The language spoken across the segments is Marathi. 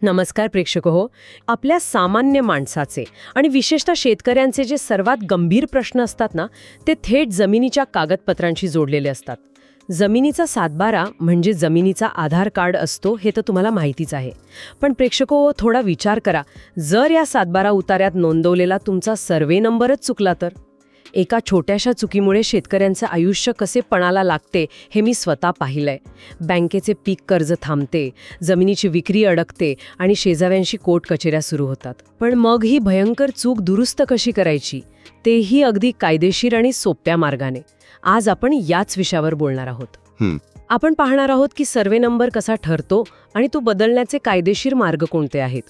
नमस्कार प्रेक्षक हो. आपल्या सामान्य माणसाचे आणि विशेषतः शेतकऱ्यांचे जे सर्वात गंभीर प्रश्न असतात ना, ते थेट जमिनीच्या कागदपत्रांशी जोडलेले असतात. जमिनीचा सातबारा म्हणजे जमिनीचा आधार कार्ड असतो हे तर तुम्हाला माहितीच आहे. पण प्रेक्षक हो, थोडा विचार करा, जर या सातबारा उतार्यात नोंदवलेला तुमचा सर्वे नंबरच चुकला तर? एका छोट्याशा चुकीमुळे शेतकऱ्यांचं आयुष्य कसे पणाला लागते हे मी स्वतः पाहिलंय. बँकेचे पीक कर्ज थांबते, जमिनीची विक्री अडकते आणि शेजाऱ्यांशी कोर्ट कचेऱ्या सुरू होतात. पण मग ही भयंकर चूक दुरुस्त कशी करायची, तेही अगदी कायदेशीर आणि सोप्या मार्गाने. आज आपण याच विषयावर बोलणार आहोत. आपण पाहणार आहोत की सर्वे नंबर कसा ठरतो आणि तो बदलण्याचे कायदेशीर मार्ग कोणते आहेत.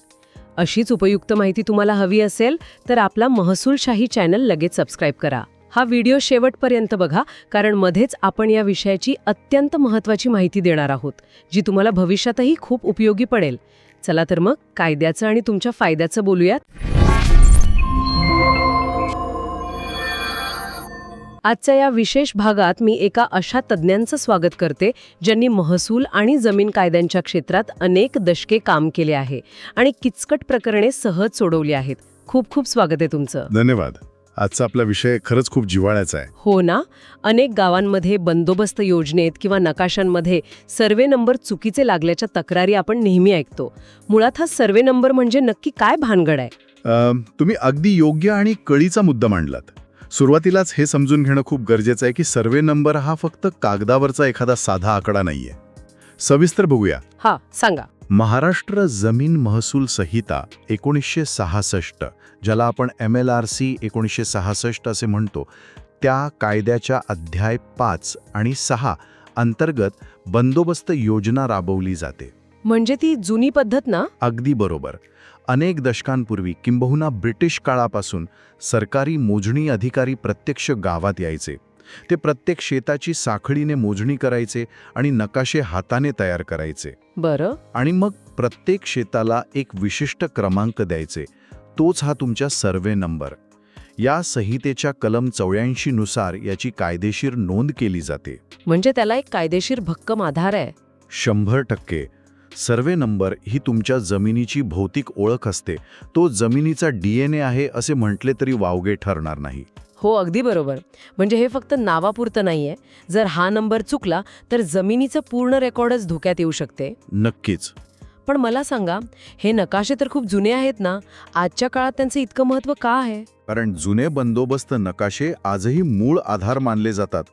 अशीच उपयुक्त माहिती तुम्हाला हवी असेल तर आपला महसूलशाही चॅनल लगेच सबस्क्राईब करा. हा व्हिडिओ शेवटपर्यंत बघा, कारण मध्येच आपण या विषयाची अत्यंत महत्त्वाची माहिती देणार आहोत, जी तुम्हाला भविष्यातही खूप उपयोगी पडेल. चला तर मग कायद्याचं आणि तुमच्या फायद्याचं बोलूयात. आजच्या या विशेष भागात मी एका अशा तज्ज्ञांचं स्वागत करते ज्यांनी महसूल आणि जमीन कायद्यांच्या क्षेत्रात अनेक दशके काम केले आहे आणि किचकट प्रकरणे सहज सोडवली आहेत. खूप खूप स्वागत आहे तुमचं. धन्यवाद. आजचा आपला विषय खरंच खूप जिव्हाळ्याचा आहे. हो ना. अनेक गावांमध्ये बंदोबस्त योजनेत किंवा नकाशांमध्ये सर्वे नंबर चुकीचे लागल्याच्या तक्रारी आपण नेहमी ऐकतो. मुळात हा सर्वे नंबर म्हणजे नक्की काय भानगड आहे? तुम्ही अगदी योग्य आणि कळीचा मुद्दा मांडलात. सुरुवातीलाच हे समजून घेणं खूप गरजेचं आहे की सर्वे नंबर हा फक्त कागदावरचा एखादा साधा आकडा नाहीये. सविस्तर बघूया. हा, सांगा. महाराष्ट्र जमीन महसूल संहिता 1966, ज्याला आपण MLRC 1966 असे म्हणतो, त्या कायद्याच्या अध्याय 5 आणि 6 अंतर्गत बंदोबस्त योजना राबवली जाते. म्हणजे ती जुनी पद्धत ना? अगदी बरोबर. अनेक दशकांपूर्वी, किंबहुना ब्रिटिश काळापासून सरकारी मोजणी अधिकारी प्रत्यक्ष गावात यायचे. ते प्रत्येक शेताची साखळीने मोजणी करायचे आणि नकाशे हाताने तयार करायचे. बरं. आणि मग प्रत्येक शेताला एक विशिष्ट क्रमांक द्यायचे. तोच हा तुमचा सर्वे नंबर. या संहितेच्या कलम 84 नुसार याची कायदेशीर नोंद केली जाते. म्हणजे त्याला एक कायदेशीर भक्कम आधार आहे. 100%. सर्वे नंबर ही तुमच्या जमिनीची भौतिक ओळख असते. तो जमिनीचा DNA आहे असे म्हटले तरी वावगे ठरणार नाही. हो, अगदी बरोबर. म्हणजे हे फक्त नावापुरतं नाहीये. जर हा नंबर चुकला तर जमिनीचं पूर्ण रेकॉर्डच धोक्यात येऊ शकते. नक्कीच. पण मला सांगा, हे नकाशे तर खूप जुने आहेत ना, आजच्या काळात त्यांचं इतकं महत्त्व का आहे? कारण जुने बंदोबस्त नकाशे आजही मूळ आधार मानले जातात.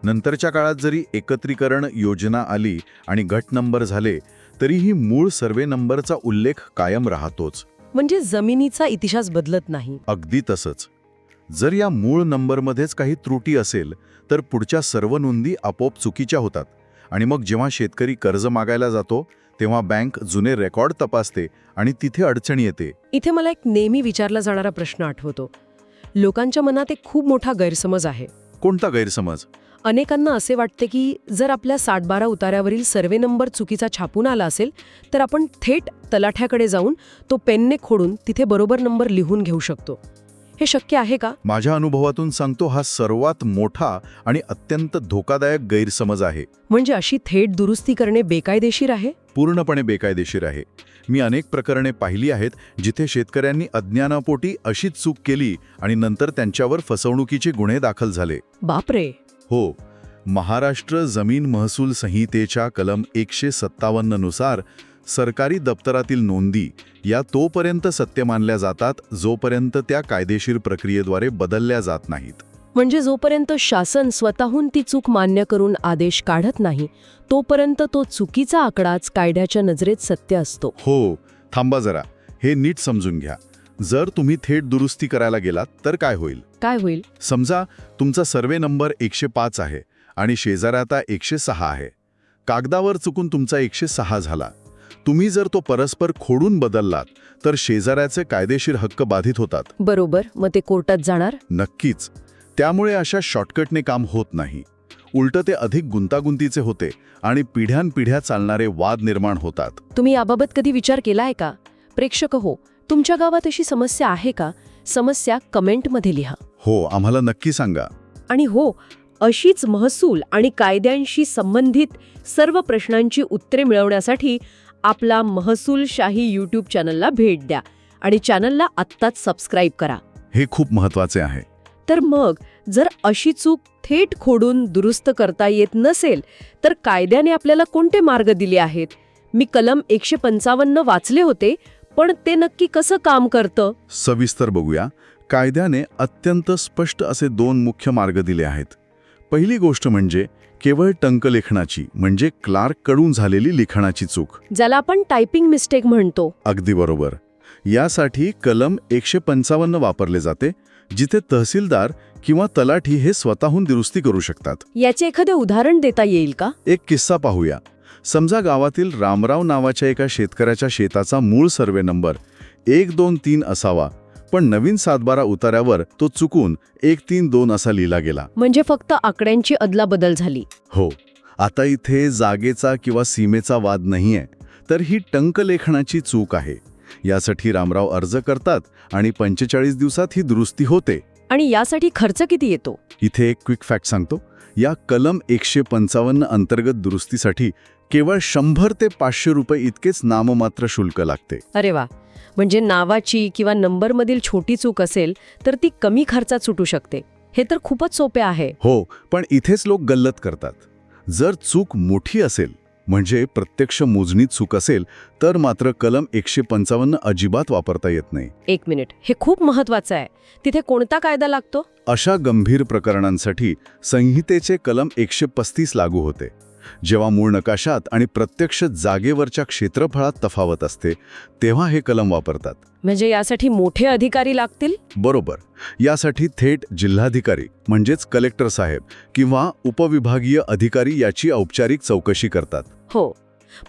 नंतरच्या काळात जरी एकत्रीकरण योजना आली आणि गट नंबर झाले, तरीही मूळ सर्वे नंबरचा उल्लेख कायम राहतोच. म्हणजे जमिनीचा इतिहास बदलत नाही. अगदी तसंच. जर या मूळ नंबरमध्येच काही त्रुटी असेल तर पुढच्या सर्व नोंदी आपोआप चुकीच्या होतात. आणि मग जेव्हा शेतकरी कर्ज मागायला जातो तेव्हा बँक जुने रेकॉर्ड तपासते आणि तिथे अडचणी येते. इथे मला एक नेहमी विचारला जाणारा प्रश्न आठवतो. लोकांच्या मनात एक खूप मोठा गैरसमज आहे. कोणता गैरसमज? अनेकांना असे वाटते की जर आपल्या 60-12 उतार्यावरील सर्वे नंबर चुकीचा छापून आला असेल तर आपण थेट तलाठ्याकडे जाऊन तो पेनने खोडून तिथे बरोबर नंबर लिहून घेऊ शकतो. हे शक्य आहे का? माझ्या अनुभवातून सांगतो, हा सर्वात मोठा आणि अत्यंत धोकादायक गैरसमज आहे. म्हणजे अशी थेट दुरुस्ती करणे बेकायदेशीर आहे? पूर्णपणे बेकायदेशीर आहे. मी अनेक प्रकरणे पाहिली आहेत जिथे शेतकऱ्यांनी अज्ञानापोटी अशीच चूक केली आणि नंतर त्यांच्यावर फसवणुकीचे गुन्हे दाखल झाले. बापरे. हो. महाराष्ट्र जमीन महसूल संहितेच्या कलम 157 नुसार सरकारी दप्तरातील नोंदी या तोपर्यंत सत्य मानल्या जातात जोपर्यंत त्या कायदेशीर प्रक्रियेद्वारे बदलल्या जात नाहीत. म्हणजे जोपर्यंत शासन स्वतःहून ती चूक मान्य करून आदेश काढत नाही तोपर्यंत तो चुकीचा आकडाच कायद्याच्या नजरेत सत्य असतो. हो. थांबा जरा, हे नीट समजून घ्या. जर तुम्ही थेट दुरुस्ती करायला गेलात तर काय होईल? काय होईल? समजा तुमचा सर्वे नंबर 105 आहे आणि शेजाऱ्याचा 106 आहे. कागदावर चुकून तुमचा 106 झाला. तुम्ही जर तो परस्पर खोडून बदललात तर शेजाऱ्याचे कायदेशीर हक्क बाधित होतात. बरोबर. मग ते कोर्टात जाणार? नक्कीच. त्यामुळे अशा शॉर्टकटने काम होत नाही. उलटं ते अधिक गुंतागुंतीचे होते आणि पिढ्यानपिढ्या चालणारे वाद निर्माण होतात. तुम्ही याबाबत कधी विचार केला आहे का? प्रेक्षक हो, तुमच्या गावात अशी समस्या आहे का? समस्या कमेंटमध्ये लिहा. हो, आम्हाला नक्की सांगा. आणि हो, अशीच महसूल आणि कायद्यांशी संबंधित सर्व प्रश्नांची उत्तरे मिळवण्यासाठी आपला महसूलशाही यूट्यूब चॅनलला भेट द्या आणि चॅनलला आत्ताच सबस्क्राईब करा. हे खूप महत्वाचे आहे. तर मग जर अशी चूक थेट खोडून दुरुस्त करता येत नसेल तर कायद्याने आपल्याला कोणते मार्ग दिले आहेत? मी कलम 155 वाचले होते, पण ते नक्की कसं काम करतं? सविस्तर बघूया. कायद्याने अत्यंत स्पष्ट असे 2 मुख्य मार्ग दिले आहेत. पहिली गोष्ट म्हणजे केवळ टंकलेखनाची, म्हणजे क्लार्ककडून झालेली लिखाणाची चूक. ज्याला आपण टायपिंग मिस्टेक म्हणतो. अगदी बरोबर. यासाठी कलम 155 वापरले जाते, जिथे तहसीलदार किंवा तलाठी हे स्वतःहून दुरुस्ती करू शकतात. याचे एखादे उदाहरण देता येईल का? एक किस्सा पाहूया. समजा गावातील रामराव नावाच्या एका शेतकऱ्याच्या शेताचा मूळ सर्वे नंबर 123 असावा, पण नवीन सातबारा उतार्यावर तो चुकून 132 असा लिहिला गेला. म्हणजे फक्त आकड्यांची अदलाबदल झाली. हो. आता इथे जागेचा किंवा सीमेचा वाद नाहीये, तर ही टंकलेखनाची चूक आहे. यासाठी रामराव अर्ज करतात आणि 45 दिवसात ही दुरुस्ती होते. आणि यासाठी खर्च किती येतो? इथे एक क्विक फॅक्ट सांगतो. या कलम 155 अंतर्गत दुरुस्तीसाठी केवळ 100 ते 500 रुपये इतकेच नाममात्र शुल्क लागते. अरे वा. म्हणजे नावाची किंवा नंबरमधील छोटी चूक असेल तर ती कमी खर्चात सुटू शकते. हे तर खूपच सोपे आहे. हो, पण इथेच लोक गल्लत करतात. जर चूक मोठी असेल, म्हणजे प्रत्यक्ष मोजणीत चूक असेल, तर मात्र कलम 155 अजिबात वापरता येत नाही. 1 मिनिट, हे खूप महत्वाचं आहे. तिथे कोणता कायदा लागतो? अशा गंभीर प्रकरणांसाठी संहितेचे कलम 135 लागू होते. जेव्हा मूळ नकाशात आणि प्रत्यक्ष जागेवरच्या क्षेत्रफळात तफावत असते, तेव्हा हे कलम वापरतात. म्हणजे यासाठी मोठे अधिकारी लागतील? बरोबर. यासाठी थेट जिल्हाधिकारी म्हणजेच कलेक्टर साहेब किंवा उपविभागीय अधिकारी याची औपचारिक चौकशी करतात. हो,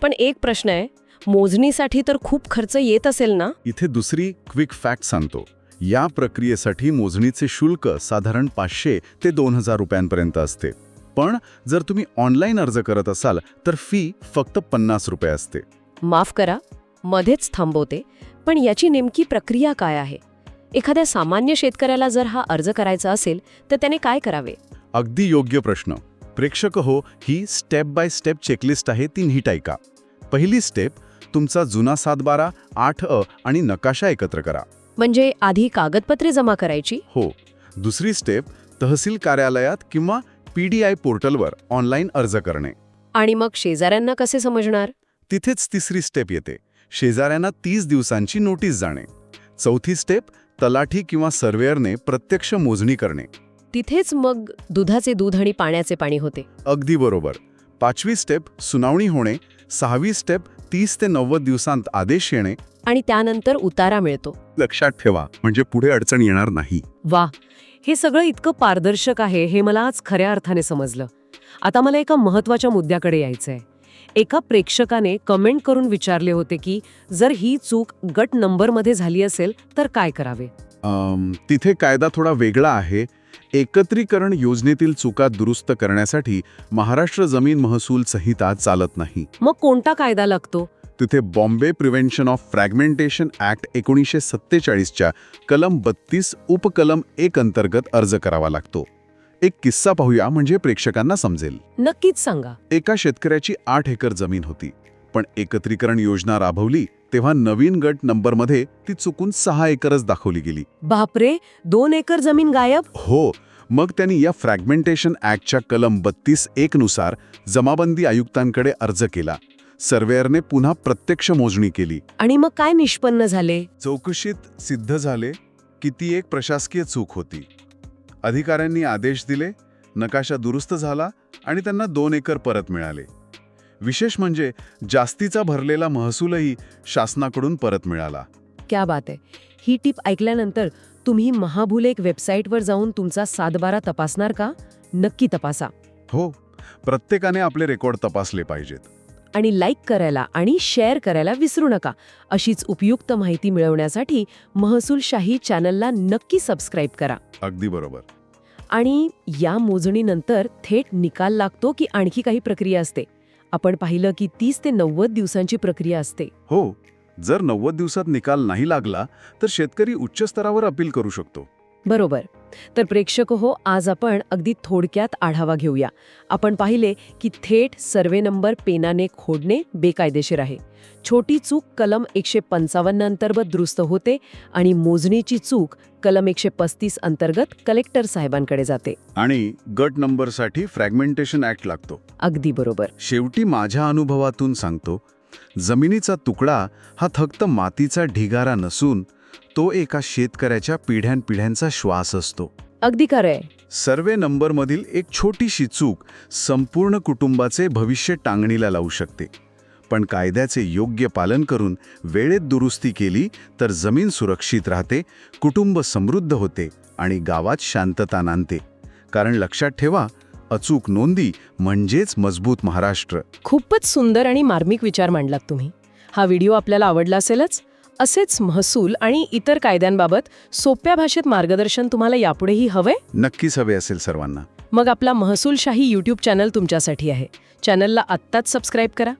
पण एक प्रश्न आहे, मोजणीसाठी तर खूप खर्च येत असेल ना? इथे दुसरी क्विक फॅक्ट सांगतो. या प्रक्रियेसाठी मोजणीचे शुल्क साधारण 500 ते 2000 रुपयांपर्यंत असते. पण जर तुम्ही ऑनलाईन अर्ज करत असाल तर फी फक्त 50 रुपये असते. माफ करा, मध्येच थांबवते, पण याची नेमकी प्रक्रिया काय आहे? एखाद्या सामान्य शेतकऱ्याला जर हा अर्ज करायचा असेल तर त्याने काय करावे? अगदी योग्य प्रश्न. प्रेक्षक हो, ही स्टेप बाय स्टेप चेकलिस्ट आहे, ती नीट ऐका. पहिली स्टेप, तुमचा जुना 712, 8अ आणि नकाशा एकत्र करा. म्हणजे आधी कागदपत्रे जमा करायची? हो. दुसरी स्टेप, तहसील कार्यालयात किंवा PDI पोर्टलवर ऑनलाईन अर्ज करणे. आणि मग शेजाऱ्यांना कसे समजणार? तिथेच तिसरी स्टेप येते, शेजाऱ्यांना 30 दिवसांची नोटीस जाणे. चौथी स्टेप, तलाठी किंवा सर्वेअरने प्रत्यक्ष मोजणी करणे. तिथेच मग दुधाचे दूध आणि पाण्याचे पाणी होते. अगदी बरोबर. 5वी स्टेप, सुनावणी होणे. 6वी स्टेप, 30 ते 90 दिवसांत आदेश येणे. आणि त्यानंतर उतारा मिळतो. लक्षात ठेवा, म्हणजे पुढे अडचण येणार नाही. वा, हे सगळं इतकं पारदर्शक आहे हे मला आज खऱ्या अर्थाने समजलं. आता मला एका महत्त्वाच्या मुद्द्याकडे यायचंय. एका प्रेक्षकाने कमेंट करून विचारले होते की जर ही चूक गट नंबरमध्ये झाली असेल तर काय करावे? तिथे कायदा थोडा वेगळा आहे. एकत्रीकरण योजनेतील चुका दुरुस्त करण्यासाठी महाराष्ट्र जमीन महसूल संहिता चालत नाही. मग कोणता कायदा लागतो? तिथे Bombay prevention of fragmentation act 1947च्या कलम 32 उपकलम 1 अंतर्गत अर्ज करावा लागतो. एक किस्सा पाहूया, म्हणजे प्रेक्षकांना समजेल. नक्कीच सांगा. एका शेतकऱ्याची 8 एकर जमीन होती, पण एकत्रीकरण योजना राबवली तेव्हा नवीन गट नंबरमध्ये ती चुकून 6 एकरच दाखवली गेली. बापरे, 2 एकर जमीन गायब? हो. मग त्यांनी या फ्रॅगमेंटेशन ॲक्टच्या कलम 32(1) नुसार जमाबंदी आयुक्तांकडे अर्ज केला. सर्वेअरने पुन्हा प्रत्यक्ष मोजणी केली. आणि मग काय निष्पन्न झाले? चौकशीत सिद्ध झाले की ती एक प्रशासकीय चूक होती. अधिकाऱ्यांनी आदेश दिले, नकाशा दुरुस्त झाला आणि त्यांना 2 एकर परत मिळाले. विशेष म्हणजे जास्तीचा भरलेला महसूलही शासनाकडून परत मिळाला. क्या बात आहे. ही टीप ऐकल्यानंतर तुम्ही महाभूलेख वेबसाईटवर जाऊन तुमचा 712 तपासणार का? नक्की तपासा. हो, प्रत्येकाने आपले रेकॉर्ड तपासले पाहिजेत. आणि लाईक करायला आणि शेअर करायला विसरू नका. अशीच उपयुक्त माहिती मिळवण्यासाठी महसूलशाही चॅनलला नक्की सबस्क्राईब करा. अगदी बरोबर. आणि या मोजणीनंतर थेट निकाल लागतो की आणखी काही प्रक्रिया असते? आपण पाहिलं की 30 ते 90 दिवसांची प्रक्रिया असते. हो. जर 90 दिवसात निकाल नाही लागला तर शेतकरी उच्च स्तरावर अपील करू शकतो. बरोबर. तर प्रेक्षक हो, आज आपण अगदी थोडक्यात आढावा घेऊया. आपण पाहिले की थेट सर्वे नंबर पेनाने खोडणे बेकायदेशीर आहे. छोटी चूक कलम 155 अंतर्गत दुरुस्त होते आणि मोजणीची चूक कलम 135 अंतर्गत कलेक्टर साहेबांकडे जाते. आणि गट नंबरसाठी फ्रॅगमेंटेशन ॲक्ट लागतो. अगदी बरोबर. शेवटी माझ्या अनुभवातून सांगतो, जमिनीचा तुकडा हा फक्त मातीचा ढिगारा नसून तो एका शेतकऱ्याच्या पिढ्यानपिढ्यांचा श्वास असतो. अगदी खरंय. सर्वे नंबरमधील एक छोटीशी चूक संपूर्ण कुटुंबाचे भविष्य टांगणीला लावू शकते. पण कायद्याचे योग्य पालन करून वेळेत दुरुस्ती केली तर जमीन सुरक्षित राहते, कुटुंब समृद्ध होते आणि गावात शांतता नांदते. कारण लक्षात ठेवा, अचूक नोंदी म्हणजेच मजबूत महाराष्ट्र. खूपच सुंदर आणि मार्मिक विचार मांडलात तुम्ही. हा व्हिडिओ आपल्याला आवडला असेलच. असेच महसूल आणि इतर कायद्यांबाबत सोप्या भाषेत मार्गदर्शन तुम्हाला यापुढेही हवंय? नक्कीच हवे असेल सर्वांना. मग आपला महसूलशाही यूट्यूब चॅनल तुमच्यासाठी आहे. चॅनलला आत्ताच सबस्क्राईब करा.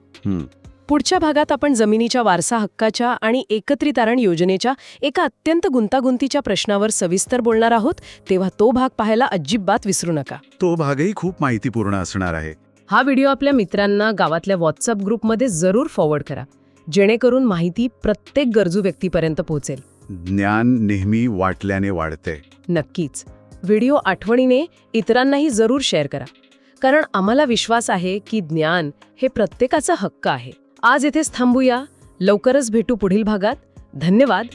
पुढच्या भागात आपण जमिनीच्या वारसा हक्काच्या आणि एकत्रीकरण योजनेच्या एका अत्यंत गुंतागुंतीच्या प्रश्नावर सविस्तर बोलणार आहोत, तेव्हा तो भाग पाहायला अजिबात विसरू नका. तो भागही खूप माहितीपूर्ण असणार आहे. हा व्हिडिओ आपल्या मित्रांना गावातल्या व्हॉट्सअप ग्रुपमध्ये जरूर फॉरवर्ड करा, जेणेकरून माहिती प्रत्येक गरजू व्यक्तीपर्यंत पोहोचेल. ज्ञान नेहमी वाटल्याने वाढते. नक्कीच. व्हिडिओ आठवणीने इतरांनाही जरूर शेअर करा, कारण आम्हाला विश्वास आहे की ज्ञान हे प्रत्येकाचा हक्क आहे. आज इथेच थांबूया. लवकरच भेटू पुढील भागात. धन्यवाद.